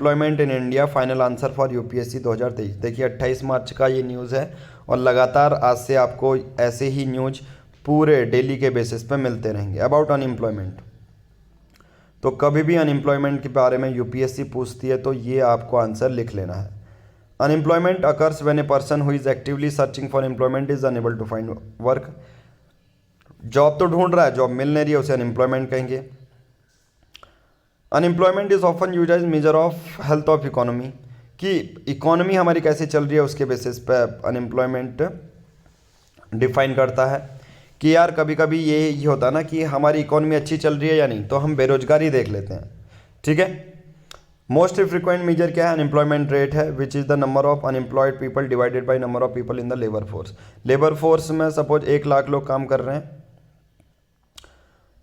Unemployment in India final answer for UPSC 2023। देखिए 28 मार्च का ये न्यूज़ है और लगातार आज से आपको ऐसे ही न्यूज़ पूरे डेली के बेसिस पे मिलते रहेंगे अबाउट अनएम्प्लॉयमेंट। तो कभी भी अनएम्प्लॉयमेंट के बारे में यूपीएससी पूछती है तो ये आपको आंसर लिख लेना है। Unemployment occurs when a person who is actively searching for employment is unable to find work. Job तो ढूंढ रहा है, जॉब मिल नहीं रही है, उसे अनएम्प्लॉयमेंट कहेंगे। Unemployment is often use as measure of health of economy, कि इकोनॉमी हमारी कैसे चल रही है उसके बेसिस पे अनएम्प्लॉयमेंट डिफाइन करता है। कि यार कभी कभी ये होता है ना कि हमारी इकोनॉमी अच्छी चल रही है या नहीं, तो हम बेरोजगारी देख लेते हैं। ठीक है। मोस्ट फ्रिक्वेंट मेजर क्या है? अनएम्प्लॉयमेंट रेट है, which is the number of unemployed people divided by number of people in the labour force. Labour force में सपोज 1 लाख लोग काम कर रहे हैं,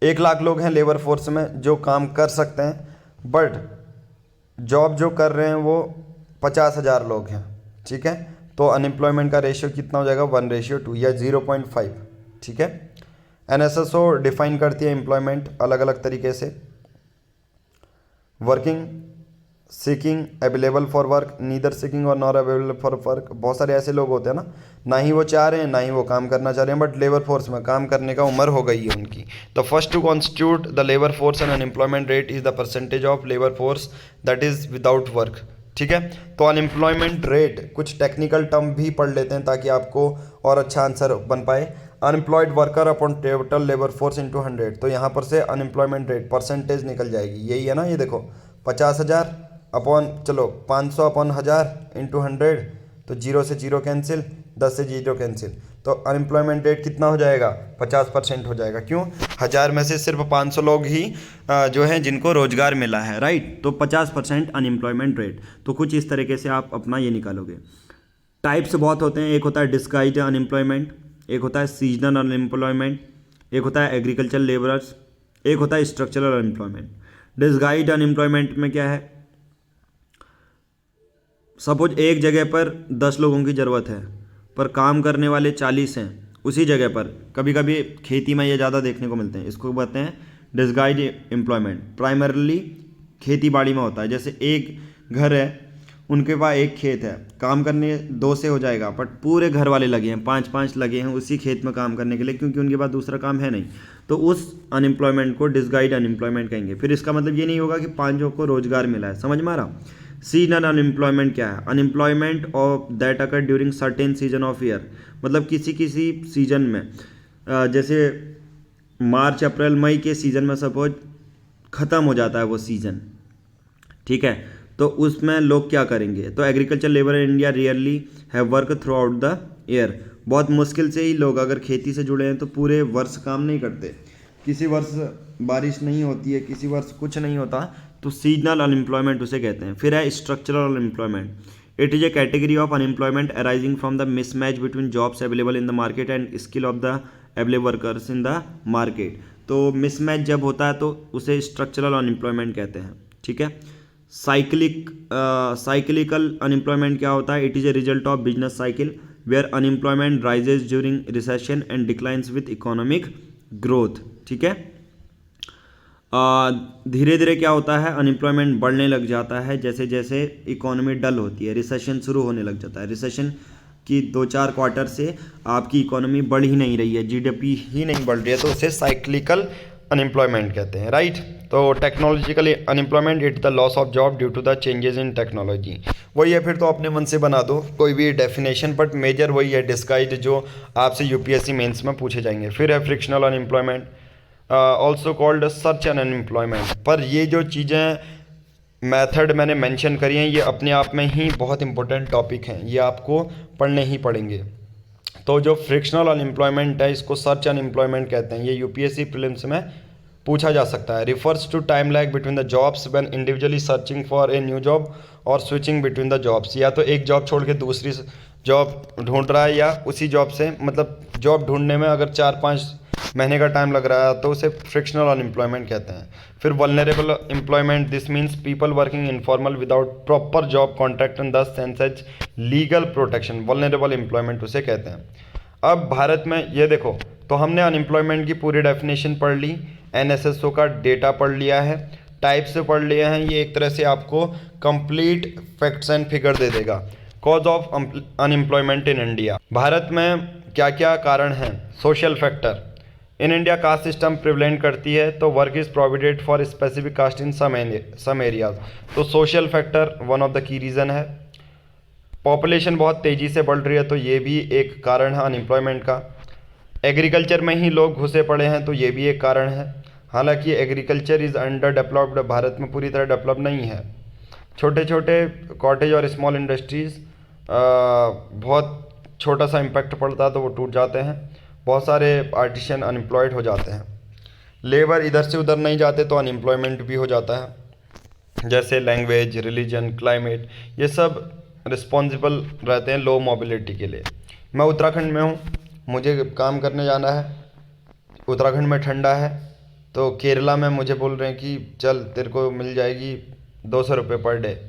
1 लाख लोग हैं लेबर फोर्स में जो काम कर सकते हैं, बट जॉब जो कर रहे हैं वो 50,000 लोग हैं। ठीक है। तो अनएम्प्लॉयमेंट का रेशियो कितना हो जाएगा? 1:2 या 0.5। ठीक है। एनएसएसओ डिफाइन करती है एम्प्लॉयमेंट अलग अलग तरीके से। Working, seeking, available for work, neither seeking और नॉट अवेलेबल फॉर वर्क। बहुत सारे ऐसे लोग होते हैं ना ही वो चाह रहे हैं ना ही वो काम करना चाह रहे हैं, बट लेबर फोर्स में काम करने का उम्र हो गई है उनकी। The first to constitute the labour force and unemployment rate is the percentage of labour force that is without work. ठीक है। तो अनएम्प्लॉयमेंट रेट, कुछ टेक्निकल टर्म भी पढ़ लेते हैं ताकि आपको और अच्छा आंसर बन पाए। Unemployed worker upon total labour force into 100। तो यहाँ पर से अनएम्प्लॉयमेंट रेट परसेंटेज निकल जाएगी, यही है ना, ये देखो 50,000 अपॉन, चलो 500 अपॉन 1000 इंटू 100, तो 0 से 0 कैंसिल, 10 से 0 कैंसिल, तो अनएम्प्लॉयमेंट रेट कितना हो जाएगा? 50% हो जाएगा। क्यों? 1000 में से सिर्फ 500 लोग ही जो हैं जिनको रोजगार मिला है, राइट। तो 50% अनएम्प्लॉयमेंट रेट। तो कुछ इस तरीके से आप अपना ये निकालोगे। टाइप्स बहुत होते हैं, एक होता है डिस्गाइज्ड अनएम्प्लॉयमेंट, एक होता है सीजनल अनएम्प्लॉयमेंट, एक होता है एग्रीकल्चर लेबरर्स, एक होता है स्ट्रक्चरल अनएम्प्लॉयमेंट। डिस्गाइज्ड अनएम्प्लॉयमेंट में क्या है? सपोज एक जगह पर 10 लोगों की ज़रूरत है पर काम करने वाले 40 हैं उसी जगह पर। कभी कभी खेती में ये ज़्यादा देखने को मिलते हैं, इसको कहते हैं डिस्गाइज्ड एम्प्लॉयमेंट। प्राइमरली खेती बाड़ी में होता है, जैसे एक घर है, उनके पास एक खेत है, काम करने 2 से हो जाएगा, बट पूरे घर वाले लगे हैं, 5-5 लगे हैं उसी खेत में काम करने के लिए, क्योंकि उनके पास दूसरा काम है नहीं। तो उस अनएम्प्लॉयमेंट को डिस्गाइज्ड अनएम्प्लॉयमेंट कहेंगे। फिर इसका मतलब ये नहीं होगा कि 5 को रोजगार मिला है, समझ में आ रहा? सीजनल अनएम्प्लॉयमेंट क्या है? Unemployment of that occur during certain season of year. मतलब किसी किसी सीजन में, जैसे मार्च अप्रैल मई के सीजन में सपोज ख़त्म हो जाता है वो सीज़न। ठीक है। तो उसमें लोग क्या करेंगे? तो agriculture labour in India rarely have work through out the year. बहुत मुश्किल से ही लोग अगर खेती से जुड़े हैं तो पूरे वर्ष काम नहीं करते। किसी वर्ष बारिश नहीं होती है, किसी वर्ष कुछ नहीं होता, तो सीजनल अनएम्प्लॉयमेंट उसे कहते हैं। फिर है structural unemployment. It is A category of unemployment arising from the mismatch between jobs available in the market and skill of the available workers in the market. तो मिसमैच जब होता है तो उसे स्ट्रक्चरल अनएम्प्लॉयमेंट कहते हैं। ठीक है। साइक्लिकल अनएम्प्लॉयमेंट क्या होता है? It is a result of business cycle where unemployment rises during recession and declines with economic growth. ठीक है। धीरे धीरे क्या होता है? अनएम्प्लॉयमेंट बढ़ने लग जाता है जैसे जैसे इकोनॉमी डल होती है, रिसेशन शुरू होने लग जाता है। रिसेशन की 2-4 क्वार्टर से आपकी इकोनॉमी बढ़ ही नहीं रही है, जीडीपी ही नहीं बढ़ रही है, तो उसे साइक्लिकल अनएम्प्लॉयमेंट कहते हैं, राइट। तो technologically unemployment it the loss of job due to the changes in technology. वही है, फिर तो अपने मन से बना दो कोई भी डेफिनेशन, बट मेजर वही है डिस्गाइज्ड जो आपसे यूपीएससी मेंस में पूछे जाएंगे। फिर है frictional unemployment, also called search and unemployment. पर ये जो चीज़ें मेथड मैंने मेंशन करी हैं ये अपने आप में ही बहुत इंपॉर्टेंट टॉपिक हैं, ये आपको पढ़ने ही पड़ेंगे। तो जो फ्रिक्शनल अनएम्प्लॉयमेंट है इसको सर्च अनएम्प्लॉयमेंट कहते हैं। ये यूपीएससी प्रीलिम्स में पूछा जा सकता है। Refers to time lag between the jobs when individually searching for a new job और स्विचिंग बिटवीन द जॉब्स। या तो एक जॉब छोड़ के दूसरी जॉब ढूंढ रहा है, या उसी जॉब से, मतलब जॉब ढूंढने में अगर 4-5 महीने का टाइम लग रहा है तो उसे फ्रिक्शनल अनएम्प्लॉयमेंट कहते हैं। फिर vulnerable employment, this means people working informal without proper job contract and thus sense as legal protection, vulnerable employment उसे कहते हैं। अब भारत में ये देखो, तो हमने अनएम्प्लॉयमेंट की पूरी डेफिनेशन पढ़ ली, एनएसएसओ का डेटा पढ़ लिया है। टाइप से पढ़ लिए हैं, ये एक तरह से आपको कंप्लीट फैक्ट्स एंड फिगर दे देगा। Cause of unemployment in India, Bharat में क्या क्या कारण हैं। Social factor, in India caste system prevalent करती है, तो work is provided for specific caste in some areas, तो social factor one of the key reason है। पॉपुलेशन बहुत तेज़ी से बढ़ रही है, तो ये भी एक कारण है अनएम्प्लॉयमेंट का। एग्रीकल्चर में ही लोग घुसे पड़े हैं, तो ये भी एक कारण है। हालांकि agriculture is under developed, Bharat में पूरी तरह डेवलप नहीं है। छोटे छोटे कॉटेज और स्मॉल इंडस्ट्रीज़ बहुत छोटा सा इम्पैक्ट पड़ता है तो वो टूट जाते हैं। बहुत सारे आर्टिशन अनएम्प्लॉयड हो जाते हैं। लेबर इधर से उधर नहीं जाते तो अनएम्प्लॉयमेंट भी हो जाता है। जैसे लैंग्वेज, रिलीजन, क्लाइमेट, ये सब रिस्पॉन्सिबल रहते हैं लो मोबिलिटी के लिए। मैं उत्तराखंड में हूँ, मुझे काम करने जाना है, उत्तराखंड में ठंडा है, तो केरला में मुझे बोल रहे हैं कि चल तेरे को मिल जाएगी 200 रुपये पर डे,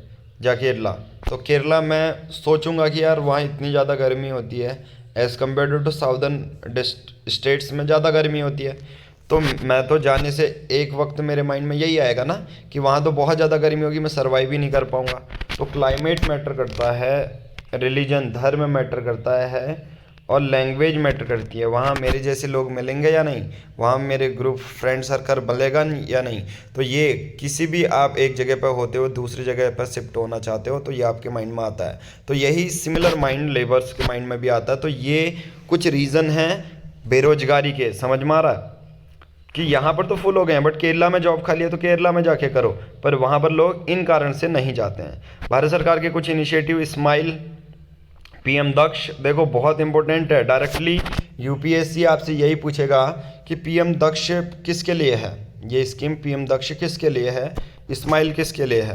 जा केरला। तो केरला मैं सोचूंगा कि यार वहाँ इतनी ज़्यादा गर्मी होती है, as compare to southern states में ज़्यादा गर्मी होती है, तो मैं तो जाने से एक वक्त मेरे माइंड में यही आएगा ना कि वहाँ तो बहुत ज़्यादा गर्मी होगी, मैं सर्वाइव ही नहीं कर पाऊँगा। तो क्लाइमेट मैटर करता है, रिलीजन, धर्म मैटर करता है, और लैंग्वेज मैटर करती है। वहाँ मेरे जैसे लोग मिलेंगे या नहीं, वहाँ मेरे ग्रुप फ्रेंड सर्कल बनेगा या नहीं। तो ये किसी भी आप एक जगह पर होते हो दूसरी जगह पर शिफ्ट होना चाहते हो तो ये आपके माइंड में आता है। तो यही सिमिलर माइंड लेबर्स के माइंड में भी आता है। तो ये कुछ रीज़न हैं बेरोजगारी के, समझ में आ रहा है कि यहाँ पर तो फुल हो गए हैं, बट केरला में जॉब खाली है तो केरला में जाके करो, पर वहाँ पर लोग इन कारण से नहीं जाते हैं। भारत सरकार के कुछ इनिशिएटिव, स्माइल, पीएम दक्ष, देखो बहुत इंपॉर्टेंट है। डायरेक्टली यूपीएससी आपसे यही पूछेगा कि पीएम दक्ष किसके लिए है, ये स्कीम पीएम दक्ष किसके लिए है, स्माइल किसके लिए है।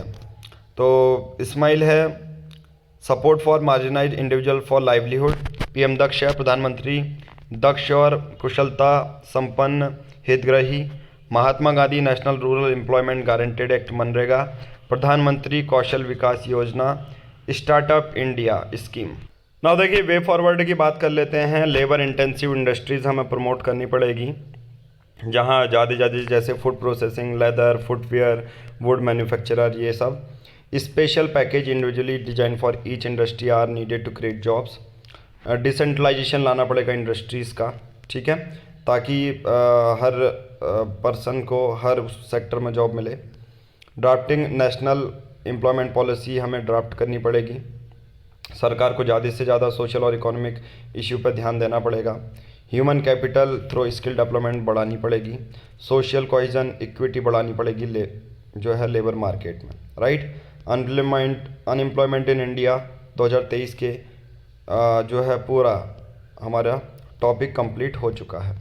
तो स्माइल है support for marginalise individual for livelihood, PM Daksh है प्रधानमंत्री दक्ष और कुशलता संपन्न हितग्राही, Mahatma Gandhi national rural employment guaranteed act MNREGA, Pradhanmantri Kaushal विकास योजना, स्टार्टअप इंडिया स्कीम। ना देखिए वे फॉरवर्ड की बात कर लेते हैं। लेबर इंटेंसिव इंडस्ट्रीज़ हमें प्रमोट करनी पड़ेगी, जहाँ ज़्यादा जैसे food processing, leather, footwear, wood manufacturer, ये सब। Special package individually design for each industry are needed to create jobs. Decentralization लाना पड़ेगा इंडस्ट्रीज़ का, ठीक है, ताकि हर पर्सन को हर सेक्टर में जॉब मिले। ड्राफ्टिंग नेशनल एम्प्लॉयमेंट पॉलिसी हमें ड्राफ्ट करनी पड़ेगी। सरकार को ज़्यादा से ज़्यादा सोशल और इकोनॉमिक इश्यू पर ध्यान देना पड़ेगा। Human capital through skill development बढ़ानी पड़ेगी। सोशल कोहेजन, इक्विटी बढ़ानी पड़ेगी जो है लेबर मार्केट में, राइट। अनएम्प्लॉयमेंट इन इंडिया 2023 के जो है पूरा हमारा टॉपिक कंप्लीट हो चुका है।